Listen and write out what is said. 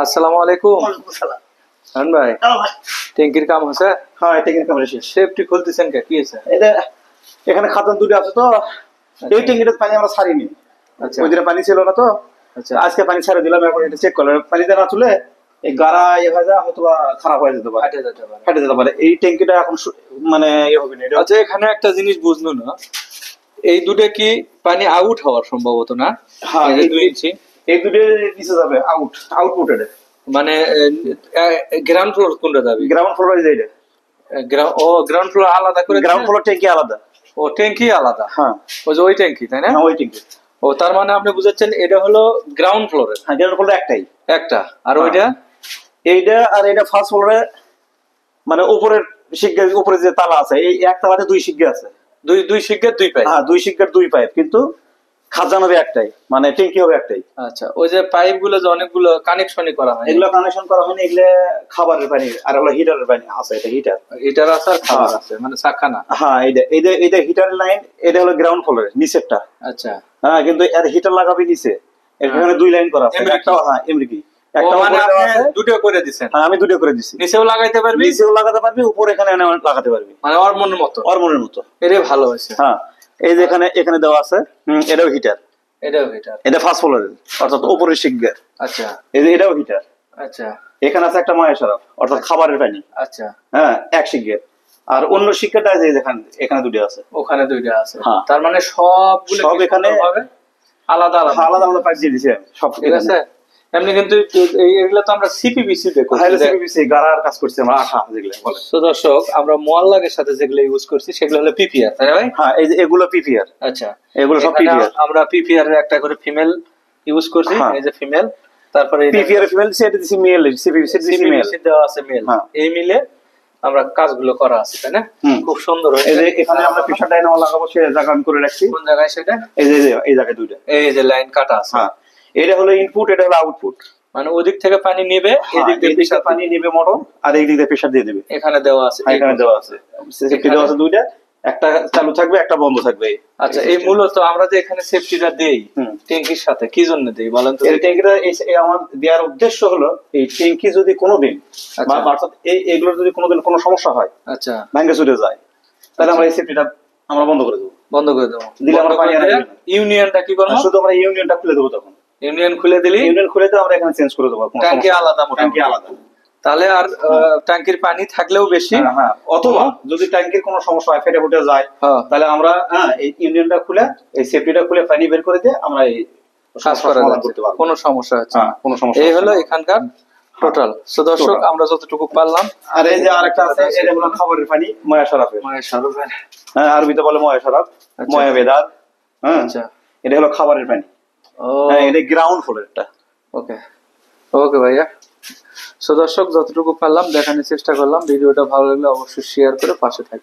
আসসালামু আলাইকুম। হান ভাই, ভাই ট্যাঙ্কির কাম হচ্ছে? হ্যাঁ ট্যাঙ্কির কাম শেষ। সেফটি খুলতেছেন কে? কি আছে এটা এখানে খাদান দুটো আছে তো, এই ট্যাঙ্কিটার পানি আমরা ছাড়িনি। আচ্ছা ওই দিনে পানি ছিল না তো, আচ্ছা আজকে পানি ছাড়ে দিলাম। এখন এটা চেক করলাম, পানিতে না তুলে এই গাড়া হয়ে যায়, হয়তো খারাপ হয়ে যেতে পারে, ফাটে যেতে পারে। ফেটে যেতে পারে। এই ট্যাঙ্কিটা এখন মানে হবে না এটা। আচ্ছা, এখানে একটা জিনিস বুঝলো না, এই দুটো কি পানি আউট হওয়ার সম্ভবত না? হ্যাঁ এই যে এই 2 ইঞ্চি এই দুটো নিচে যাবে, আউটপুট এটা। মানে গ্রাউন্ড ফ্লোর কোনটা যাবে? গ্রাউন্ড ফ্লোর এই যে এটা। গ্রাউন্ড ফ্লোর আলাদা করে গ্রাউন্ড ফ্লোর ট্যাঙ্কি আলাদা। ও ট্যাঙ্কি আলাদা। হ্যাঁ ওই যে ওই ট্যাঙ্কি, তাই না? হ্যাঁ ওই ট্যাঙ্কি। ও তার মানে আপনি বুঝাচ্ছেন এটা হলো গ্রাউন্ড ফ্লোরের? হ্যাঁ গ্রাউন্ড ফ্লোর একটাই একটা। আর হ্যাঁ। ওইটা এইটা আর এটা ফার্স্ট ফ্লোরে, মানে উপরের শিগগির উপরে যে তালা আছে, এই এক তালাতে দুই শিগগির আছে। দুই দুই শিগগির দুই পাইপ? হ্যাঁ দুই শিগগির দুই পাইপ, কিন্তু খাজান হবে একটাই, মানে ট্যাঙ্কি হবে একটাই। আচ্ছা, ওই যে পাইপ গুলো যে অনেকগুলো কানেকশনই করা হয়, এগুলো কানেকশন করা হয়নি, এগুলো খাবারের পানি আর হলো হিটারের পানি আছে। এটা হিটার, হিটার আছে আর খাবার আছে, মানে চাখানা। হ্যাঁ এইটা হিটারের লাইন। এটা হলো গ্রাউন্ড ফ্লোরের নিচেরটা। আচ্ছা, হ্যাঁ কিন্তু এর হিটার লাগাবে নিচে, এখানে দুই লাইন করা আছে। এমরিকি। একটা হ্যাঁ এমরিকি, ও একটা মানে উপরে আপনি দেওয়া আছে। দুটো করে দিছেন? হ্যাঁ আমি দুটো করে দিছি। নিচেও লাগাইতে পারবি, নিচেও লাগাতে পারবি, উপরে এখানে লাগাতে পারবি, মানে ওর মনের মতো। ওর মনের মতো। এটাই ভালো হয়েছে। হ্যাঁ এই যে এখানে এখানে দেওয়া আছে, এটাও হিটার। এটাও হিটার? এটা ফার্স্ট ফ্লোরের, অর্থাৎ উপরের শিগগির। আচ্ছা এই যে এটাও হিটার। আচ্ছা এখানে আছে একটা ময়া শরাব, অর্থাৎ খাবারের পানি। আচ্ছা, হ্যাঁ এক শিগগির। আর অন্য শিগগিরটা আছে যেখানে, এখানে দুটো আছে। ওখানে দুইটা আছে। হ্যাঁ। তার মানে সবগুলো সব এখানে আলাদা আলাদা আলাদা আলাদা পাইপ দিয়ে দিছি আমি, সব ঠিক আছে। এমনি কিন্তু এগুলো তো আমরা সিপিবিসি দেখো। সিপিবিসি গাড়ার কাজ করছি আমরা, আঠা যেগুলো বলে। তো দর্শক, আমরা মোয়াল্লাগের সাথে যেগুলো ইউজ করছি সেগুলো হলো পিপিআর, তাই না ভাই? হ্যাঁ এই যে এগুলো পিপিআর। আচ্ছা, এগুলো সব এখানে পিপিআর। আমরা পিপিআর এর একটা করে ফিমেল ইউজ করছি। হ্যাঁ। এই যে ফিমেল, তারপরে পিপিআর ফিমেল সেট দিছি মেল, সিপিবিসি দিছি মেল। সিপিবিসি দেওয়া আছে মেল। হ্যাঁ। এই মিলে আমরা কাজগুলো করা আছে, তাই না? খুব সুন্দর এই হয়েছে। যে এখানে আমরা প্রেসার ডাইনামো লাগাবো, সে জায়গা আমি করে রাখছি। কোন জায়গায় সেটা? এই যে এই জায়গায় দুইটা। এই যে লাইন কাটা আছে। হ্যাঁ এটা হলো ইনপুট, এটা হলো আউটপুট। মানে ওদিক থেকে পানি নেবে, এদিক দিয়ে এদিকে পানি নেবে মোটর, আর এই দিক দিয়ে প্রেসার দিয়ে দেবে। এখানে দেওয়া আছে। এখানে দেওয়া আছে, সেফটি দেওয়া আছে দুইটা, একটা চালু থাকবে একটা বন্ধ থাকবে। আচ্ছা, এই মূলত আমরা যে এখানে সেফটিটা দেই ট্যাঙ্কির সাথে, কি জন্য দেই বলেন তো? এই ট্যাঙ্কিটা আমার দেওয়ার উদ্দেশ্য হলো, এই ট্যাঙ্কি যদি কোনোদিন বা অর্থাৎ এগুলোর যদি কোনোদিন কোনো সমস্যা হয়, আচ্ছা ভাঙে চলে যায়, তাহলে আমরা এই সেফটিটা আমরা বন্ধ করে দেবো। বন্ধ করে দেবো। দিলে আমরা পানি আনা যাবে না। ইউনিয়নটা কি করবো? শুধু আমরা ইউনিয়নটা খুলে দেবো। তখন ইউনিয়ন খুলে দিলি, ইউনিয়ন খুলে তো আমরা এখানে চেঞ্জ করে দেবো। কোনো ট্যাঙ্কি সমস্যা নেই। আলাদা, ট্যাঙ্কি আলাদা। তাহলে আর ট্যাঙ্কির পানি থাকলেও বেশি। হ্যাঁ অথবা যদি ট্যাঙ্কির কোনো সমস্যা হয়, ফেটে ফুটে যায়, তাহলে আমরা এই ইউনিয়নটা খুলে, এই সেফটিটা খুলে পানি বের করে দিয়ে আমরা এই কাজ করা করতে পারবো। কোনো সমস্যা হচ্ছে না। কোনো সমস্যা এই হলো এখানকার টোটাল। সো দর্শক, আমরা যতটুকু পারলাম। আর এই যে আরেকটা আছে, এটা হলো খাবারের পানি, ময়া শরাবের। হ্যাঁ আরবিতে বলে ময়া শরাব, ময়া বেদার। হ্যাঁ আচ্ছা, এটা হলো খাবারের পানি। ও এটা গ্রাউন্ড ফ্লোরেরটা। ওকে ওকে ভাইয়া। সো দর্শক, যতটুকু পারলাম দেখানোর চেষ্টা করলাম। ভিডিওটা ভালো লাগলে অবশ্যই শেয়ার করে পাশে থাকবেন।